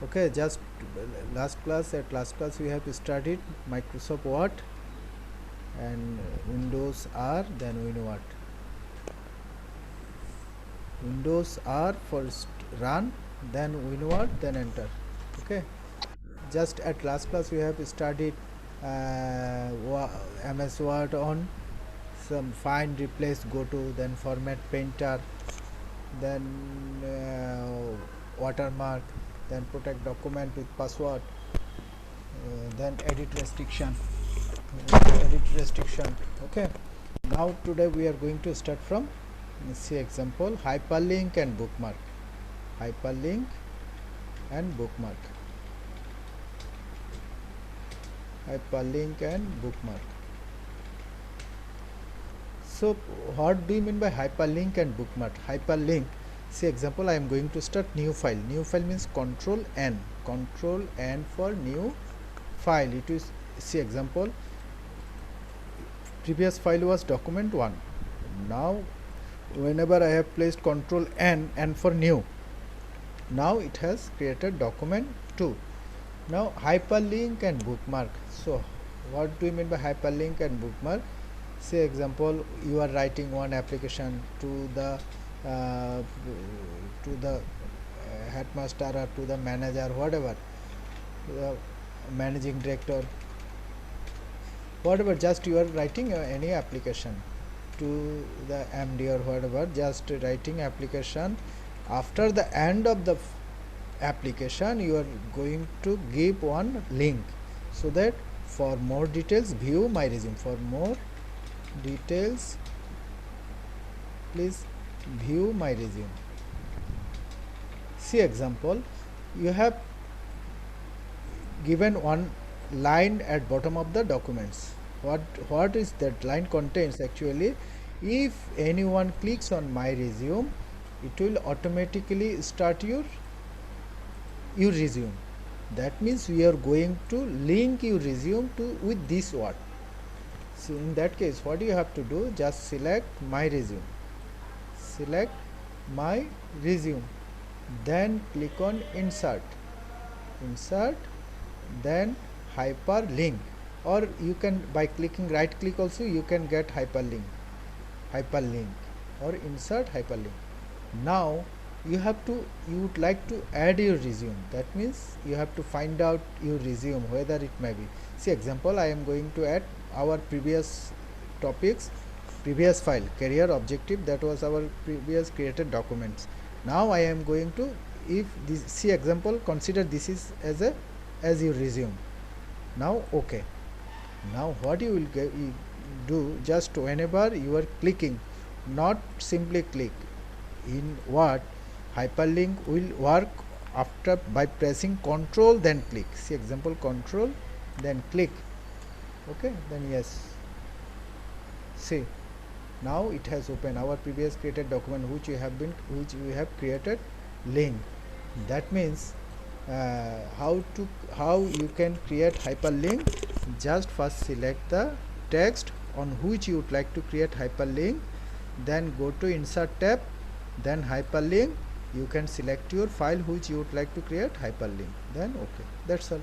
Okay, just last class we have studied Microsoft Word and Windows R, then we know what Windows R for run, then we know what, then enter. Okay, just at last class we have studied MS Word on some find, replace, go to, then format, painter, then watermark, then protect document with password, then edit restriction. Okay, now today we are going to start from see example hyperlink and bookmark. Hyperlink and bookmark. Hyperlink and bookmark. So what do you mean by hyperlink and bookmark? Hyperlink, see example, I am going to start new file. New file means control N for new file. It is, see example, previous file was document1. Now whenever I have placed control N for new, now it has created document2. Now hyperlink and bookmark. So what do you mean by hyperlink and bookmark? Say example, you are writing one application to the headmaster or to the manager, whatever, the managing director, whatever, just you are writing any application to the MD or whatever, just writing application. After the end of the application you are going to give one link, so that for more details view my resume. For more details please view my resume. See example, you have given one line at bottom of the documents. What is that line contains? Actually, if anyone clicks on my resume, it will automatically start your resume. That means we are going to link your resume to with this word. So in that case, what you have to do, just select my resume, then click on insert, then hyperlink, or you can by clicking right click also you can get hyperlink or insert hyperlink. Now you would like to add your resume. That means you have to find out your resume whether it may be. See example, I am going to add our previous topics, previous file, career objective, that was our previous created documents. Now I am going to, if this, see example, consider this is as your resume. Now okay, now what you will do, just whenever you are clicking, not simply click, in what hyperlink will work after by pressing control then click. See example, control then click. Okay, then yes, see now it has opened our previous created document which we have created link. That means how you can create hyperlink. Just first select the text on which you would like to create hyperlink, then go to insert tab, then hyperlink. You can select your file which you would like to create hyperlink, then okay, that's all.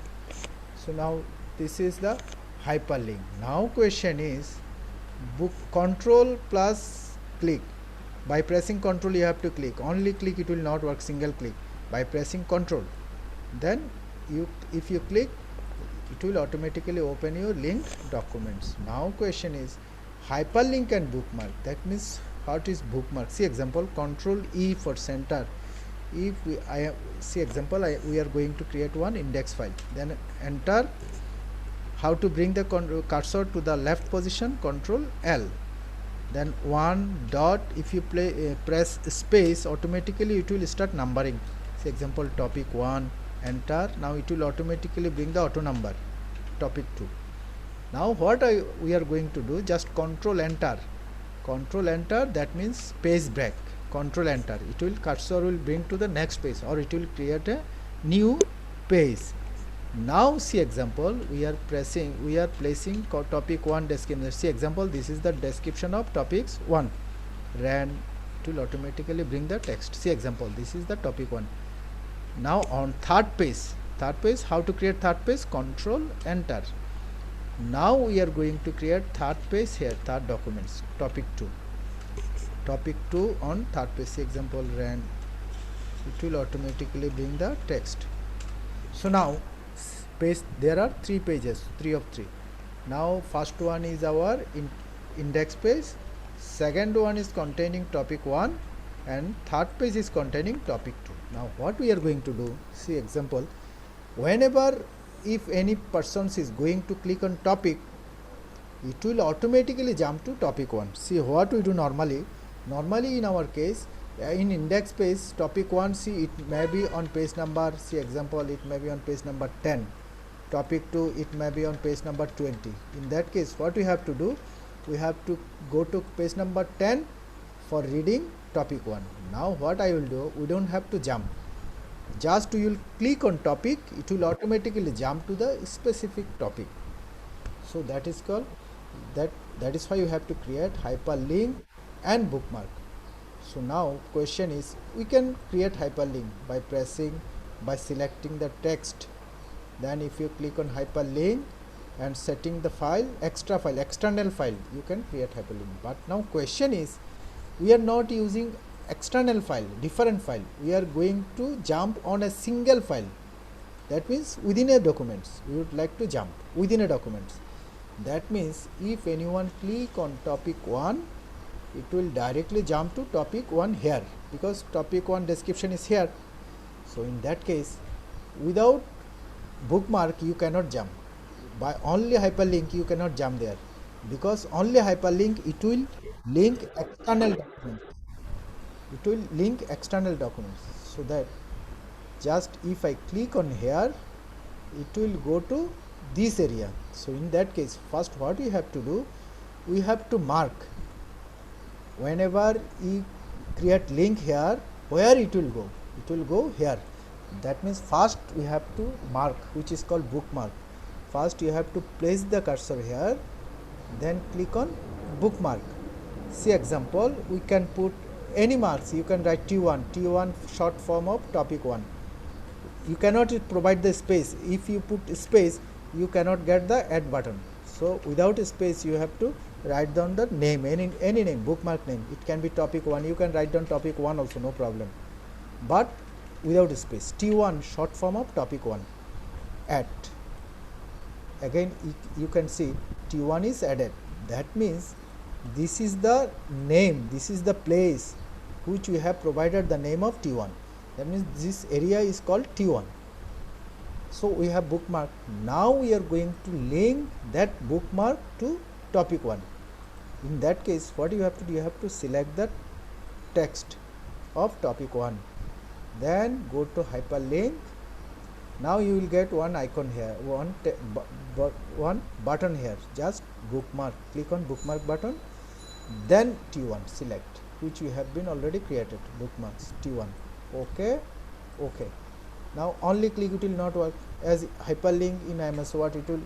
So now this is the hyperlink. Now question is book control plus click. By pressing control you have to click, only click it will not work, single click. By pressing control, then if you click, it will automatically open your linked documents. Now question is hyperlink and bookmark. That means what is bookmark? See example, control E for center. If see example, we are going to create one index file, then enter. How to bring the cursor to the left position? Control L. Then one dot, if you press space, automatically it will start numbering. See example, topic 1, enter. Now it will automatically bring the auto number, topic 2. Now what we are going to do, just control enter, that means page break. Control enter, it will cursor will bring to the next page, or it will create a new page. Now see example, we are placing topic 1 description. See example, this is the description of topics 1. Ran, it will automatically bring the text. See example, this is the topic 1. Now on third page, how to create third page? Control enter. Now we are going to create third page here, third documents, topic 2. Topic 2 on third page, example ran, it will automatically bring the text. So now page, there are 3 pages, 3 of 3. Now first one is our index page, second one is containing topic 1, and third page is containing topic 2. Now what we are going to do, see example, whenever if any person is going to click on topic, it will automatically jump to topic 1. See what we do normally in our case, in index page topic 1, see it may be on page number, see example, it may be on page number 10, topic 2 it may be on page number 20. In that case what we have to do, we have to go to page number 10 for reading topic 1. Now what I will do, we don't have to jump, just you will click on topic, it will automatically jump to the specific topic. So that is called, that is why you have to create hyperlink and bookmark. So now question is, we can create hyperlink by selecting the text. Then if you click on hyperlink and setting the file, external file, you can create hyperlink. But now question is, we are not using external file, different file, we are going to jump on a single file. That means within a documents, we would like to jump within a documents. That means if anyone click on topic 1, it will directly jump to topic 1 here, because topic 1 description is here. So in that case, without bookmark you cannot jump, by only hyperlink you cannot jump there, because only hyperlink it will link external documents, so that just if I click on here, it will go to this area. So in that case, first what we have to do, we have to mark, whenever you create link here, where it will go here. That means first we have to mark, which is called bookmark. First you have to place the cursor here, then click on bookmark. See example, we can put any marks, you can write T1 short form of topic 1. You cannot provide the space, if you put space you cannot get the add button. So without space you have to write down the name, any name, bookmark name. It can be topic 1, you can write down topic 1 also, no problem, but without space. T1 short form of topic 1, add. Again you can see T1 is added. That means this is the name, this is the place which we have provided the name of T1. That means this area is called T1. So we have bookmark. Now we are going to link that bookmark to topic 1. In that case what you have to do, you have to select the text of topic 1, then go to hyperlink. Now you will get one icon here, one button here, just bookmark, click on bookmark button, then T1 select, which we have been already created, bookmarks T1. Okay. Now only click, it will not work, as hyperlink in MS Word it will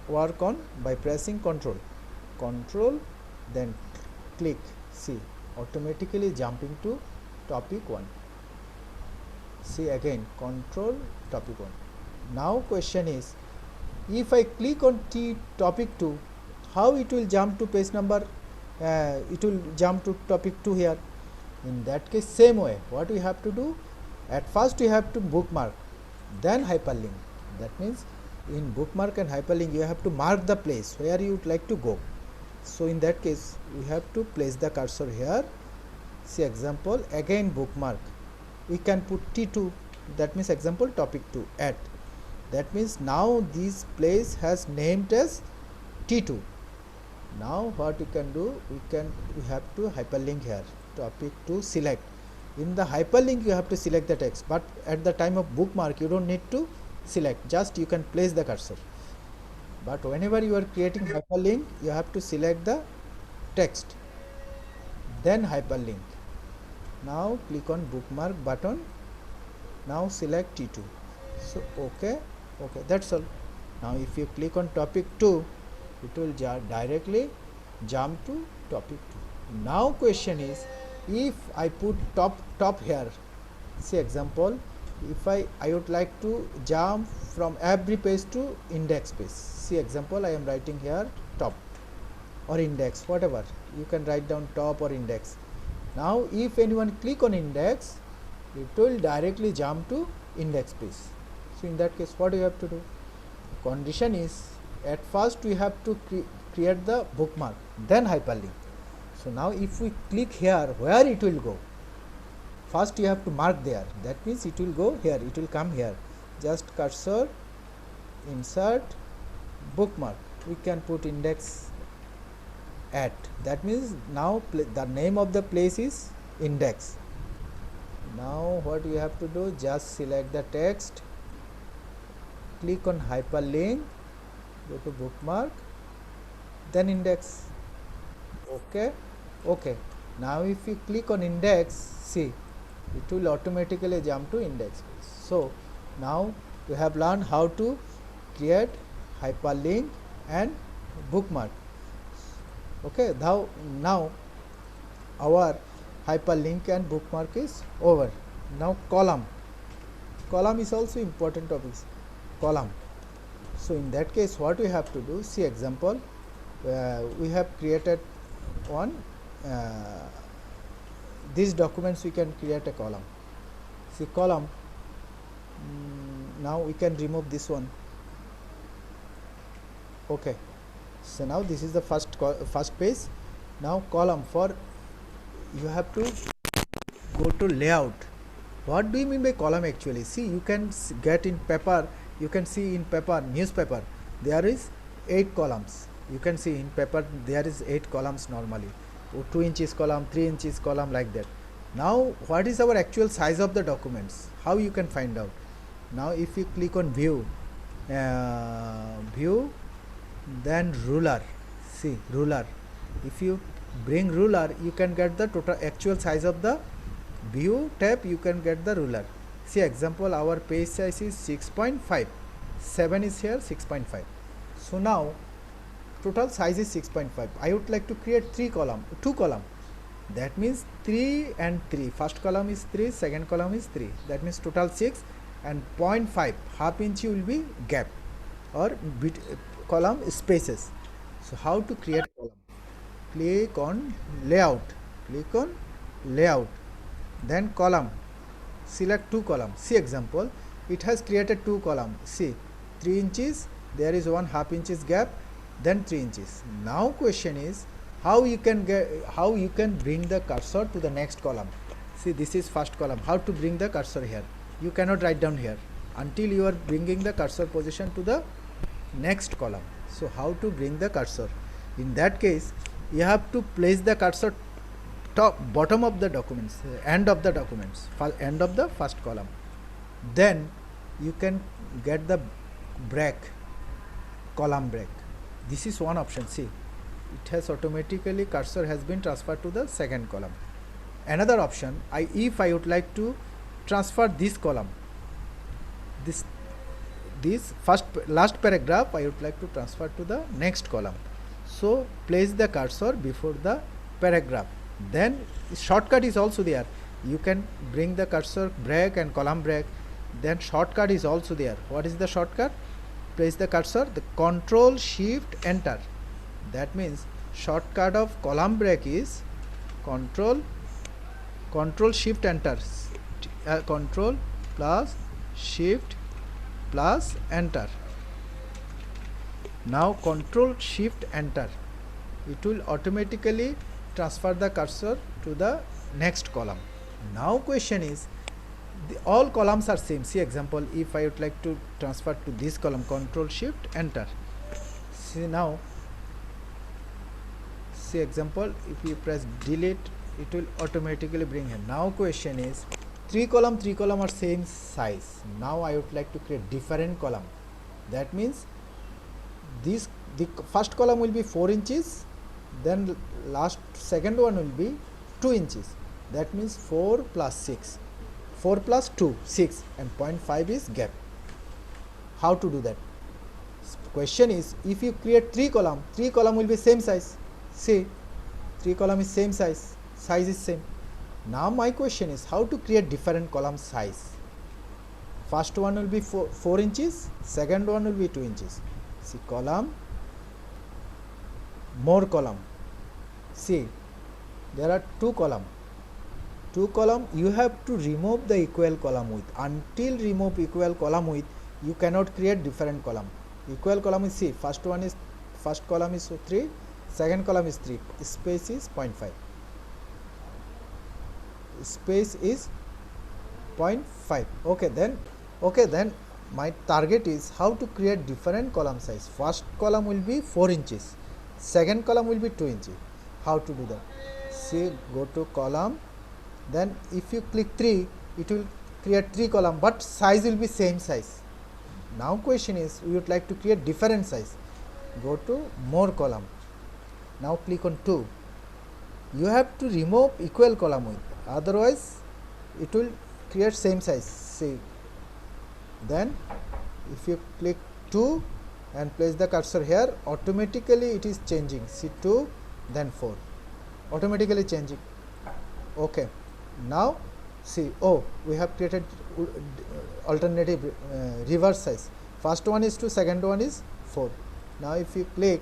work on by pressing control, then click, see automatically jumping to topic 1. See again, control, topic 1. Now question is, if I click on topic 2, how it will jump to page number, it will jump to topic 2 here. In that case same way, what we have to do, at first we have to bookmark, then hyperlink. That means in bookmark and hyperlink you have to mark the place where you would like to go. So in that case we have to place the cursor here. See example, again bookmark, we can put T2, that means example topic 2, add. That means now this place has named as T2. Now what we can do, we have to hyperlink here, topic 2 select. In the hyperlink you have to select the text, but at the time of bookmark you don't need to select, just you can place the cursor. But whenever you are creating hyperlink, you have to select the text, then hyperlink. Now click on bookmark button, now select T2. So okay, that's all. Now if you click on topic 2, it will directly jump to topic 2. Now question is, if I put top here, say example, if I would like to jump from every page to index page. See example, I am writing here top or index, whatever you can write down, top or index. Now if anyone click on index, it will directly jump to index page. So in that case, what you have to do? Condition is, at first we have to create the bookmark, then hyperlink. So now if we click here, where it will go? First you have to mark there, that means it will go here, it will come here. Just cursor, insert, bookmark. We can put index at, that means now the name of the place is index. Now what you have to do, just select the text, click on hyperlink, go to bookmark, then index. Okay, now if you click on index, see it will automatically jump to index. So now we have learned how to create hyperlink and bookmark. Okay, now our hyperlink and bookmark is over. Now column is also important topic. Column. So in that case, what we have to do, see example, we have created one these documents, we can create a column. See column, now we can remove this one. Okay, so now this is the first page. Now column, for you have to go to layout. What do you mean by column actually? See, you can get in paper, you can see in paper, newspaper, there is 8 columns. You can see in paper there is 8 columns normally, 2 inches column, 3 inches column, like that. Now what is our actual size of the documents? How you can find out? Now if you click on view, then ruler, see ruler, if you bring ruler, you can get the total actual size of the view tab, you can get the ruler. See example, our page size is 6.5, 7 is here, 6.5. so now total size is 6.5. I would like to create 2 column, that means 3 and 3. First column is 3, second column is 3, that means total 6, and 0.5 half inch will be gap or bit column spaces. So how to create column? Click on layout, then column, select 2 columns. See example, it has created 2 columns. See 3 inches, there is 1/2 inches gap, then 3 inches. Now question is, how you can bring the cursor to the next column. See this is first column, how to bring the cursor here? You cannot write down here until you are bringing the cursor position to the next column. So how to bring the cursor? In that case, you have to place the cursor bottom of the documents, end of the documents, end of the first column. Then you can get the break, column break. This is one option. See, it has automatically cursor has been transferred to the second column. Another option, if I would like to transfer this column, this last paragraph, I would like to transfer to the next column. So place the cursor before the paragraph. Then shortcut is also there. You can bring the cursor break and column break. Then shortcut is also there. What is the shortcut? Place the cursor, the Control Shift Enter. That means shortcut of column break is Control Shift Enter. Control plus Shift plus Enter. Now Control Shift Enter. It will automatically transfer the cursor to the next column. Now question is, all columns are same. See example, if I would like to transfer to this column, Control Shift Enter. See now, see example, if you press delete, it will automatically bring here. Now question is, 3 column are same size. Now I would like to create different column. That means the first column will be 4 inches, then second one will be 2 inches. That means 4 plus 6, 4 plus 2, 6, and 0.5 is gap. How to do that? Question is, if you create 3 column will be same size. See, 3 column is same size is same. Now my question is, how to create different column size? first one will be 4 inches, second one will be 2 inches. See, column, more column. See, there are two column. You have to remove the equal column width. Until remove equal column width, you cannot create different column. Equal column is, see, first column is 3, second column is 3, space is 0.5, space is 0.5. Okay, then my target is how to create different column size. First column will be 4 inches, second column will be 2 inches. How to do that? See, go to column, then if you click 3, it will create 3 column, but size will be same size. Now question is, we would like to create different size. Go to more column, now click on 2. You have to remove equal column width, otherwise it will create same size. See, then if you click 2 and place the cursor here, automatically it is changing. See, 2, then 4, automatically changing. Okay, now see, oh, we have created alternative reverse size. First one is 2, second one is 4. Now if you click,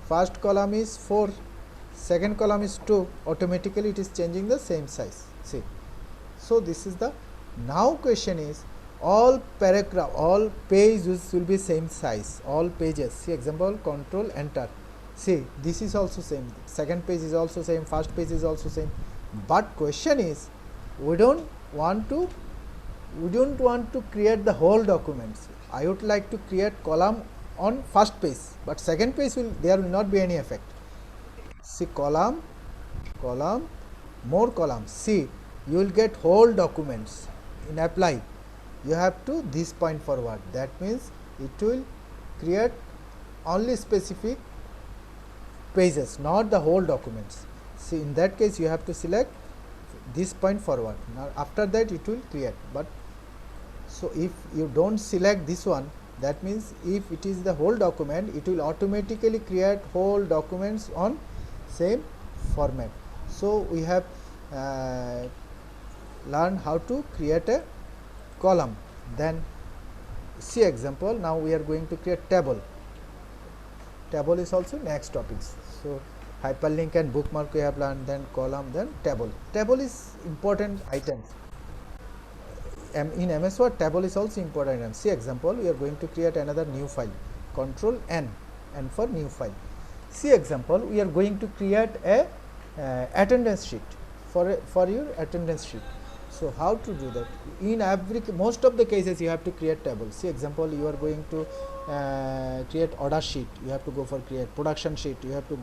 first column is 4, second column is 2, automatically it is changing the same size. See, so this is the, now question is, all paragraph, all pages will be same size, all pages. See, example, control enter. See, this is also same, second page is also same, first page is also same. But question is, we don't want to create the whole documents. I would like to create column on first page, but second page there will not be any effect. See, column, more columns. See, you will get whole documents. In apply, you have to this point forward. That means it will create only specific pages, not the whole documents. See, in that case you have to select this point forward. Now after that it will create. But so if you don't select this one, that means if it is the whole document, it will automatically create whole documents on same format. So we have learned how to create a column. Then see example, now we are going to create table. Table is also next topics. So hyperlink and bookmark we have learned, then column, then table. Table is important items. In MS Word, table is also important item. See example, we are going to create another new file. Control N for new file. See example, we are going to create a attendance sheet for your attendance sheet. So how to do that? In most of the cases you have to create table. See example, you are going to create order sheet, you have to go for create production sheet, you have to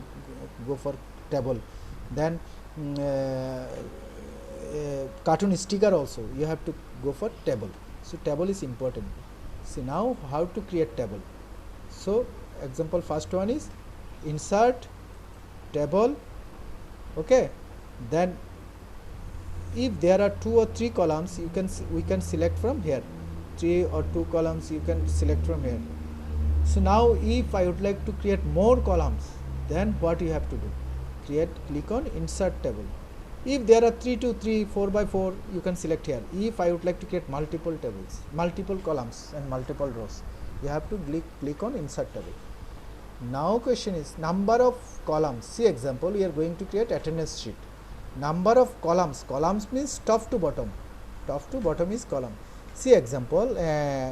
go for table. Then cartoon sticker also you have to go for table. So table is important. See now how to create table. So example, first one is insert table. Okay, then if there are 2 or 3 columns, we can select from here. 3 or 2 columns you can select from here. So now if I would like to create more columns, then what you have to do? Click on insert table. If there are 3 to 3, 4 by 4, you can select here. If I would like to create multiple tables, multiple columns and multiple rows, you have to click on insert table. Now question is number of columns. See example, we are going to create attendance sheet. Number of columns means top to bottom is column. See example,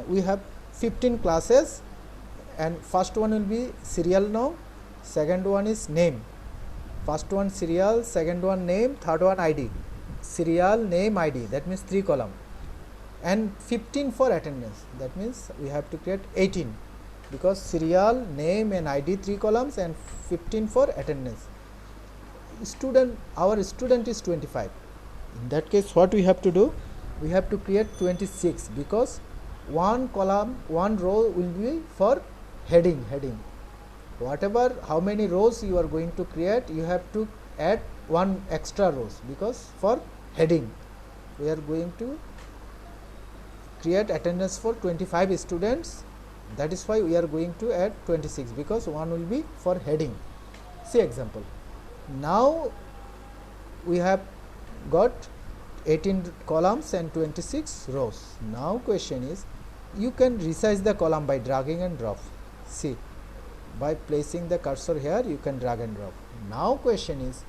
we have 15 classes, and first one will be serial now, second one is name. First one serial, second one name, third one ID. Serial, name, ID, that means 3 column, and 15 for attendance. That means we have to create 18, because serial, name and ID 3 columns and 15 for attendance. Our student is 25. In that case what we have to do? We have to create 26, because one column, one row will be for heading. Whatever, how many rows you are going to create, you have to add one extra rows, because for heading we are going to create attendance for 25 students. That is why we are going to add 26, because one will be for heading. See example, now we have got 18 columns and 26 rows. Now question is, you can resize the column by dragging and drop. See, by placing the cursor here you can drag and drop. Now question is,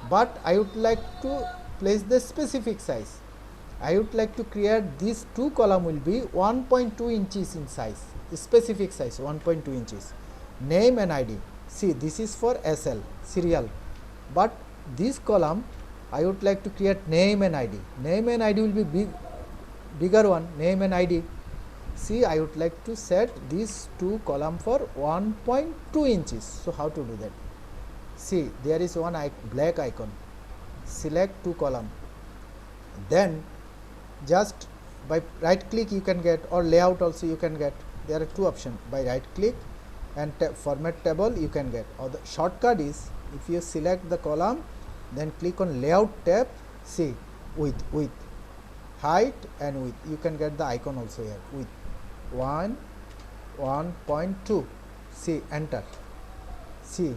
but I would like to place the specific size. I would like to create these two column will be 1.2 inches in size, specific size 1.2 inches. Name and ID. See, this is for SL, serial, but this column I would like to create name and ID. Name and ID will be bigger one, name and ID. See, I would like to set these two column for 1.2 inches. So how to do that? See, there is one black icon. Select two column. Then just by right click you can get, or layout also you can get. There are two options, by right click and format table you can get, or the shortcut is, if you select the column then click on layout tab. See, width, height and width, you can get the icon also here, width 1.2. see, enter. See,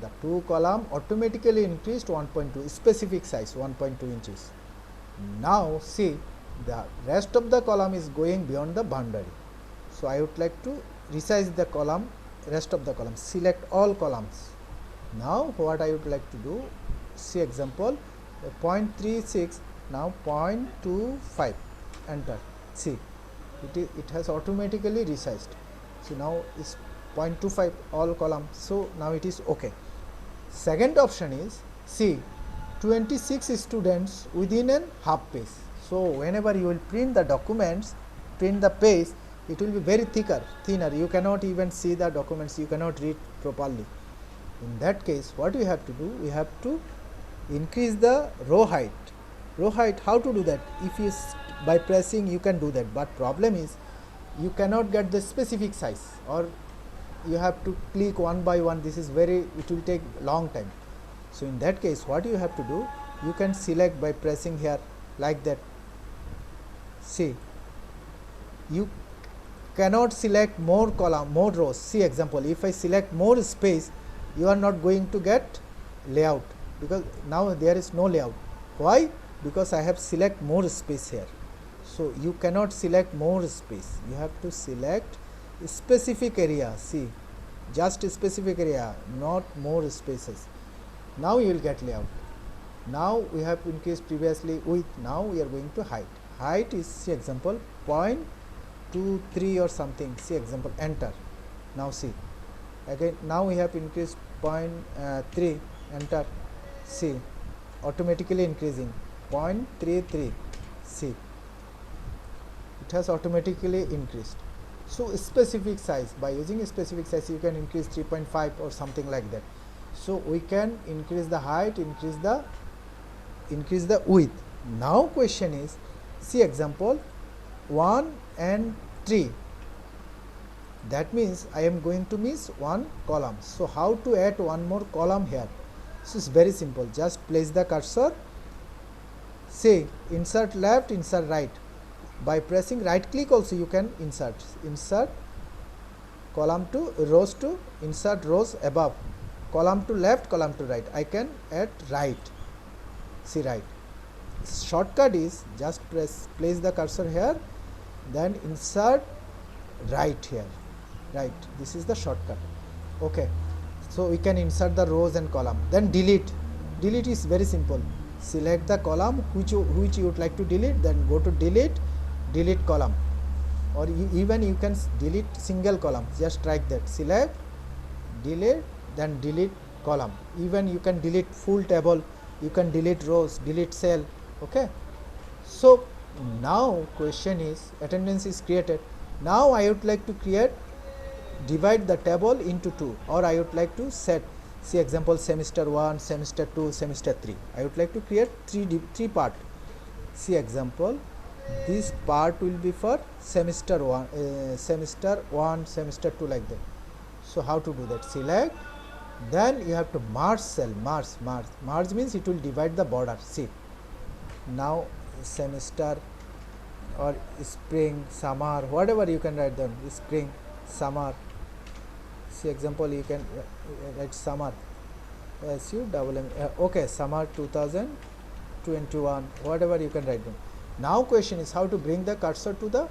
the two column automatically increased 1.2, specific size 1.2 inches. Now see, the rest of the column is going beyond the boundary. So I would like to resize the column, rest of the column, select all columns. Now what I would like to do, see example 0.36, now 0.25, enter. See, it has automatically resized. So now is 0.25 all column. So now it is okay. Second option is, see, 26 students within a half page. So whenever you will print the documents, print the page, it will be very thinner. You cannot even see the documents, you cannot read properly. In that case, what we have to do, we have to increase the row height. Row height, how to do that? If you by pressing you can do that, but problem is you cannot get the specific size, or you have to click one by one. This is very, it will take long time. So in that case, what you have to do, you can select by pressing here like that. See, you cannot select more column, more rows. See example, if I select more space, you are not going to get layout, because now there is no layout. Why? Because I have select more space here. So you cannot select more space, you have to select a specific area. See, just a specific area, not more spaces. Now you will get layout. Now we have increased previously width, now we are going to height. Height is, see example, 0.23 or something. See example, enter. Now see, again now we have increased 0.3, enter. See, automatically increasing 0.33. see, it has automatically increased. So specific size, by using a specific size you can increase 3.5 or something like that. So we can increase the height, increase the width. Now question is, see example 1 and 3, that means I am going to miss one column. So how to add one more column here? So it's very simple, just place the cursor, say insert left, insert right. By pressing right click also you can insert column to rows, to insert rows above, column to left, column to right. I can add right. See, right. Shortcut is just place the cursor here, then insert right here, right. This is the shortcut. Okay, so we can insert the rows and column. Then delete. Delete is very simple. Select the column which you would like to delete, then go to delete column, or even you can delete single column, just like that. Select, delete, then delete column. Even you can delete full table, you can delete rows, delete cell. Okay, so now question is, attendance is created. Now I would like to divide the table into two, or I would like to set, see example semester 1, semester 2, semester 3. I would like to create three part. See example, this part will be for semester 1, semester 2, like that. So how to do that? Select, then you have to merge cell, merge means it will divide the border. See, now semester or spring, summer, whatever you can write down, spring, summer. See example, you can write summer, okay, summer 2000, 21, whatever you can write down. Now question is how to bring the cursor to the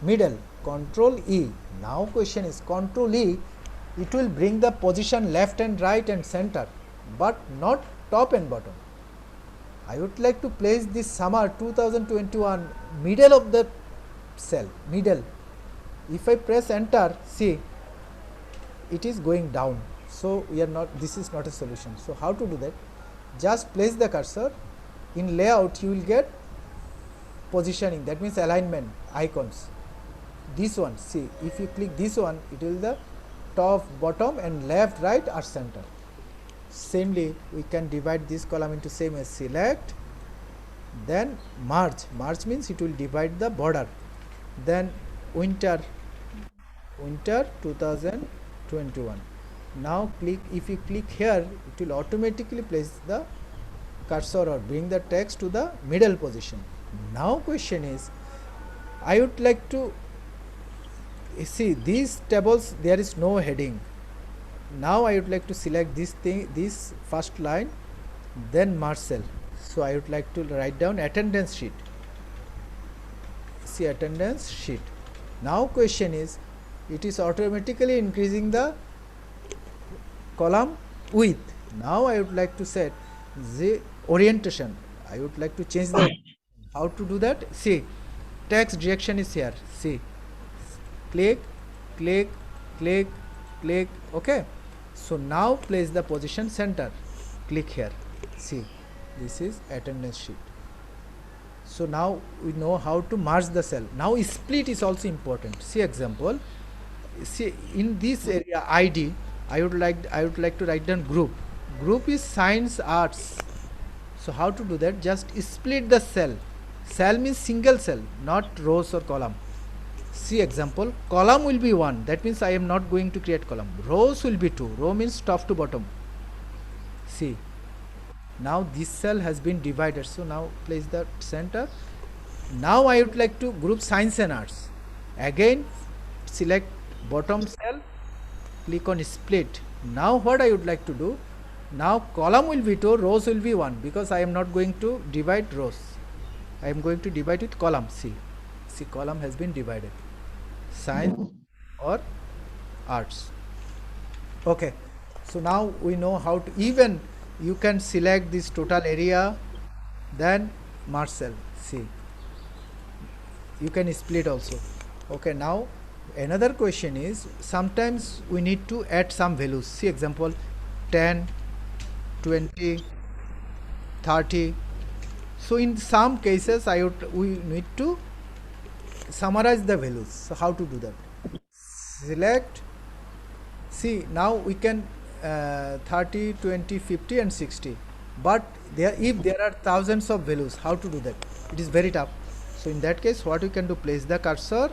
middle. Control E. Now question is Control E, it will bring the position left and right and center, but not top and bottom. I would like to place this summer 2021 middle of the cell, middle. If I press enter, see, it is going down. So we are not, this is not a solution. So how to do that? Just place the cursor. In layout you will get positioning, that means alignment icons. This one, see, if you click this one, it will the top, bottom and left, right or center. Samely we can divide this column into same as select, then merge. Merge means it will divide the border. Then winter 2021. Now click, if you click here, it will automatically place the cursor or bring the text to the middle position. Now question is, I would like to see these tables, there is no heading. Now I would like to select this thing, this first line, then merge cell. So I would like to write down attendance sheet. See, attendance sheet. Now question is, it is automatically increasing the column width. Now I would like to set the orientation. I would like to change the how to do that. See, text direction is here. See, click, click, click, click. Okay. So now place the position center. Click here. See, this is attendance sheet. So now we know how to merge the cell. Now split is also important. See example. See, in this area ID, I would like to write down group. Group is science arts. So how to do that? Just split the cell. Cell means single cell, not rows or column. See example, column will be 1, that means I am not going to create column. Rows will be 2, row means top to bottom. See, now this cell has been divided, so now place the center. Now I would like to group science and arts. Again select bottom cell, click on split. Now what I would like to do, now column will be 2, rows will be 1, because I am not going to divide rows, I am going to divide with column. See, column has been divided, science or arts. Okay, so now we know how to, even you can select this total area, then merge cell. See, you can split also. Okay, now another question is, sometimes we need to add some values. See example, 10, 20, 30. So in some cases we need to summarize the values. So how to do that? Select. See, now we can 30, 20, 50 and 60, but if there are thousands of values, how to do that? It is very tough. So in that case, what we can do, place the cursor,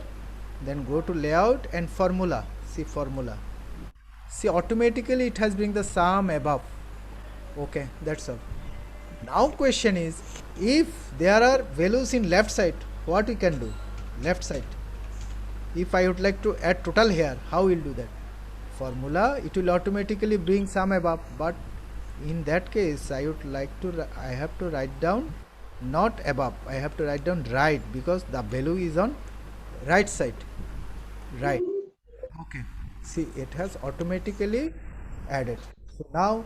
then go to layout and formula. See formula. See, automatically it has bring the sum above. Okay, that's all. Now question is, if there are values in left side, what we can do? Left side, if I would like to add total here, how will do that? Formula, it will automatically bring sum above, but in that case I would like to, I have to write down not above, I have to write down right, because the value is on right side, right. Okay, see, it has automatically added. So now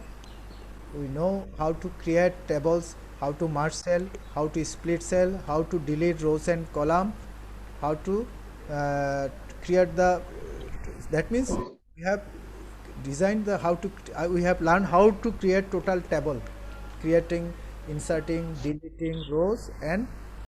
we know how to create tables, how to merge cell, how to split cell, how to delete rows and column, how to create the, that means we have designed the how to, we have learned how to create total table, creating, inserting, deleting rows and